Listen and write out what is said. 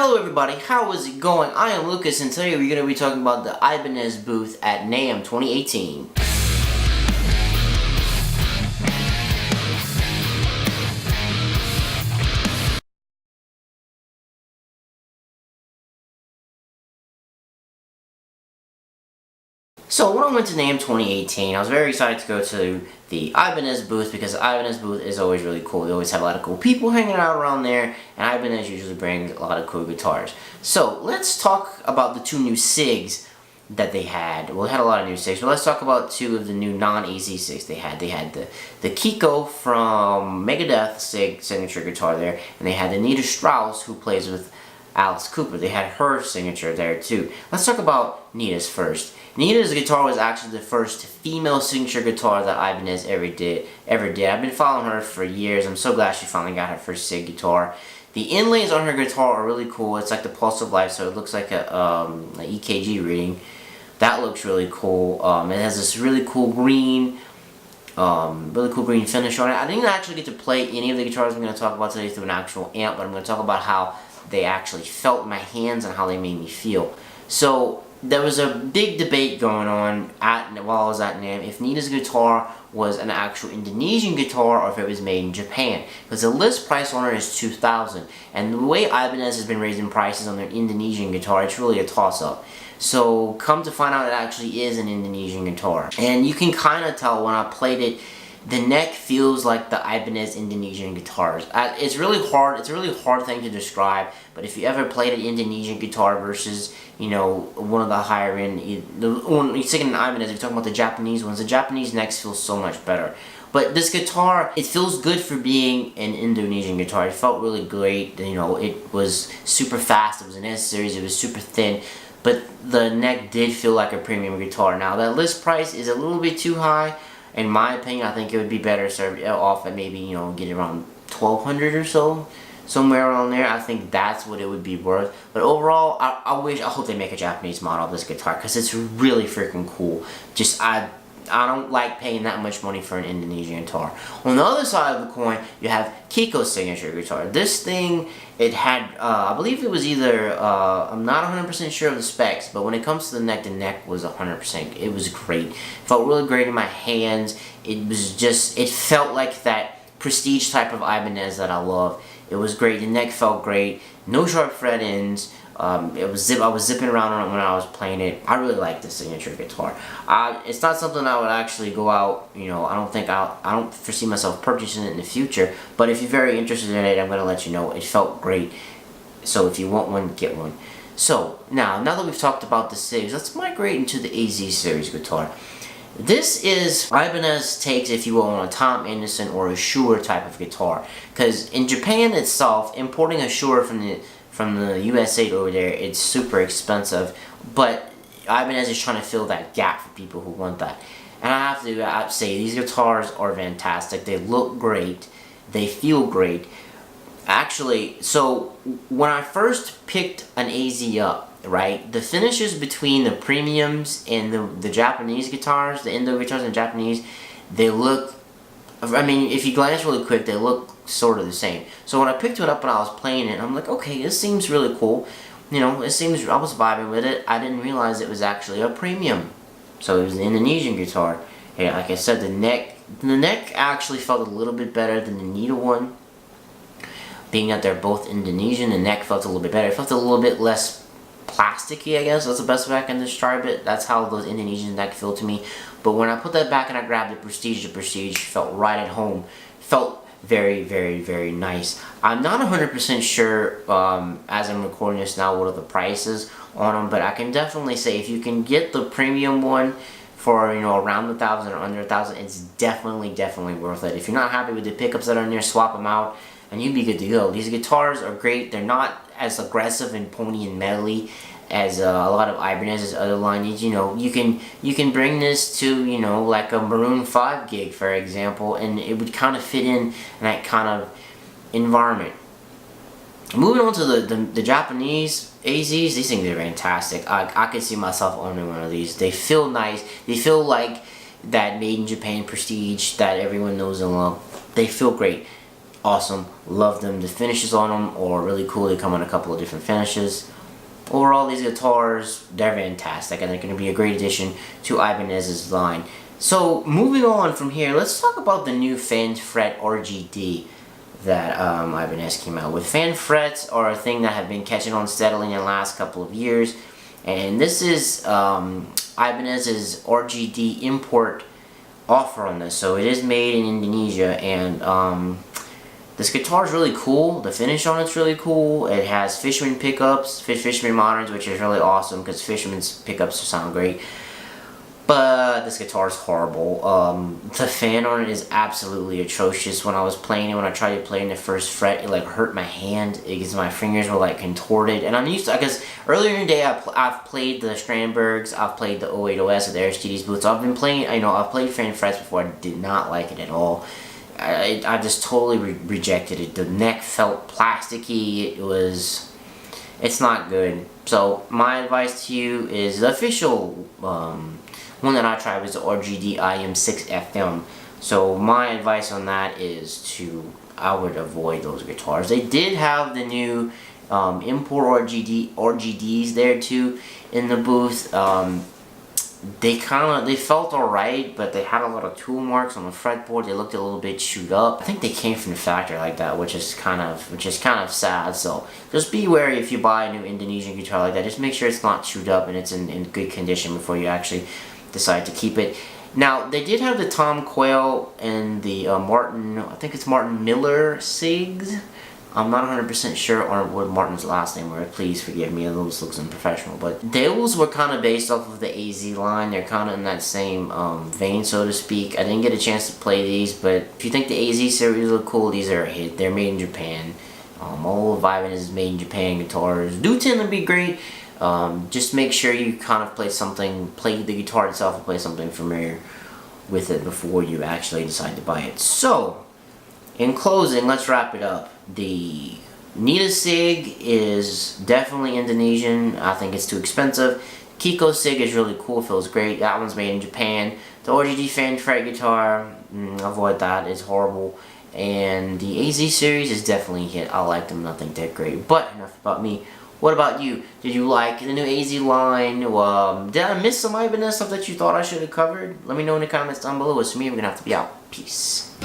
Hello everybody, how is it going? I am Lucas and today we're going to be talking about the Ibanez booth at NAMM 2018. So when I went to NAMM 2018, I was very excited to go to the Ibanez booth because the Ibanez booth is always really cool. They always have a lot of cool people hanging out around there, and Ibanez usually brings a lot of cool guitars. So let's talk about the two new SIGs that they had. Well, they had a lot of new SIGs, but let's talk about two of the new non-AZ SIGs they had. They had the Kiko from Megadeth SIG signature guitar there, and they had the Nita Strauss who plays with Alice Cooper. They had her signature there too. Let's talk about Nita's first. Nita's guitar was actually the first female signature guitar that Ibanez ever did. I've been following her for years. I'm so glad she finally got her first SIG guitar. The inlays on her guitar are really cool. It's like the Pulse of Life, so it looks like a EKG reading. That looks really cool. It has this really cool green finish on it. I didn't actually get to play any of the guitars I'm going to talk about today through an actual amp, but I'm going to talk about how they actually felt in my hands and how they made me feel. So there was a big debate going on while I was at NAMM if Nita's guitar was an actual Indonesian guitar or if it was made in Japan, because the list price on it is $2,000, and the way Ibanez has been raising prices on their Indonesian guitar, it's really a toss-up. So come to find out, it actually is an Indonesian guitar, and you can kind of tell when I played it. The neck feels like the Ibanez Indonesian guitars. It's really hard. It's a really hard thing to describe. But if you ever played an Indonesian guitar versus, you know, one of the higher end, when you're taking an Ibanez, you're talking about the Japanese ones. The Japanese necks feel so much better. But this guitar, it feels good for being an Indonesian guitar. It felt really great. You know, it was super fast. It was an S series. It was super thin. But the neck did feel like a premium guitar. Now that list price is a little bit too high. In my opinion, I think it would be better served off at maybe, you know, get around $1,200 or so, somewhere around there. I think that's what it would be worth. But overall, I hope they make a Japanese model of this guitar because it's really freaking cool. Just I don't like paying that much money for an Indonesian guitar. On the other side of the coin, you have Kiko's signature guitar. This thing, it had, I believe it was either, I'm not 100% sure of the specs, but when it comes to the neck was 100%. It was great. It felt really great in my hands. It was just, it felt like that prestige type of Ibanez that I love. It was great. The neck felt great. No sharp fret ends. I was zipping around on it when I was playing it. I really like this signature guitar. It's not something I would actually go out, you know, I don't foresee myself purchasing it in the future, but if you're very interested in it, I'm going to let you know. It felt great. So if you want one, get one. So now that we've talked about the SIGs, let's migrate into the AZ series guitar. This is Ibanez takes, if you will, on a Tom Anderson or a Shure type of guitar. Because in Japan itself, importing a Shure from the USA over there, it's super expensive, but Ibanez is trying to fill that gap for people who want that. And I have to say, these guitars are fantastic. They look great. They feel great. Actually, so when I first picked an AZ up, right, the finishes between the premiums and the Japanese guitars, the Indo guitars and Japanese, they look, I mean, if you glance really quick, they look sort of the same. So when I picked it up and I was playing it, I'm like, okay, this seems really cool. You know, it seems, I was vibing with it. I didn't realize it was actually a premium. So it was an Indonesian guitar. Yeah, like I said, the neck actually felt a little bit better than the Nita one. Being that they're both Indonesian, the neck felt a little bit better. It felt a little bit less plasticky, I guess. That's the best way I can describe it. That's how those Indonesian neck feel to me. But when I put that back and I grabbed the Prestige felt right at home. Felt very, very, very nice. I'm not 100% sure as I'm recording this now what are the prices on them, but I can definitely say if you can get the premium one for, you know, around $1,000 or under $1,000, it's definitely worth it. If you're not happy with the pickups that are in there, swap them out and you'd be good to go. These guitars are great. They're not as aggressive and pony and metally as a lot of Ibanez's other lineage. You know, you can bring this to, you know, like a Maroon 5 gig, for example, and it would kind of fit in that kind of environment. Moving on to the Japanese AZs, these things are fantastic. I could see myself owning one of these. They feel nice. They feel like that made in Japan Prestige that everyone knows and loves. They feel great. awesome. Love them. The finishes on them are really cool. They come in a couple of different finishes. Overall, these guitars, they're fantastic, and they're going to be a great addition to Ibanez's line. So, moving on from here, let's talk about the new fan fret RGD that Ibanez came out with. Fan frets are a thing that have been catching on steadily in the last couple of years, and this is Ibanez's RGD import offer on this. So, it is made in Indonesia, and this guitar is really cool. The finish on it's really cool. It has Fishman pickups, Fishman moderns, which is really awesome because Fishman's pickups sound great. But this guitar is horrible. The fan on it is absolutely atrocious. When I was playing it, when I tried to play in the first fret, it like hurt my hand because my fingers were like contorted. And I'm used to, because earlier in the day I've played the Strandbergs, I've played the 080S with the Aristides boots. I've been playing, I've played fan frets before. I did not like it at all. I just totally rejected it. The neck felt plasticky. It's not good. So my advice to you is the official one that I tried was the RGD IM6FM. So my advice on that is I would avoid those guitars. They did have the new import RGDs there too in the booth. They felt alright, but they had a lot of tool marks on the fretboard. They looked a little bit chewed up. I think they came from the factory like that, which is kind of sad. So just be wary if you buy a new Indonesian guitar like that. Just make sure it's not chewed up and it's in good condition before you actually decide to keep it. Now they did have the Tom Quayle and the Martin, I think it's Martin Miller SIGs. I'm not 100% sure on what Martin's last name was. Please forgive me, those looks unprofessional. But those were kind of based off of the AZ line. They're kind of in that same vein, so to speak. I didn't get a chance to play these, but if you think the AZ series look cool, these are a hit. They're made in Japan. All of Ibanez is made in Japan guitars. Do tend to be great. Just make sure you kind of play the guitar itself and play something familiar with it before you actually decide to buy it. So, in closing, let's wrap it up. The Nita SIG is definitely Indonesian. I think it's too expensive. Kiko SIG is really cool, feels great. That one's made in Japan. The RGD fan fret guitar, avoid that, it's horrible. And the AZ series is definitely a hit. I like them, I think they're great. But enough about me. What about you? Did you like the new AZ line? Did I miss some Ibanez stuff that you thought I should have covered? Let me know in the comments down below. It's me, we're gonna have to be out. Peace.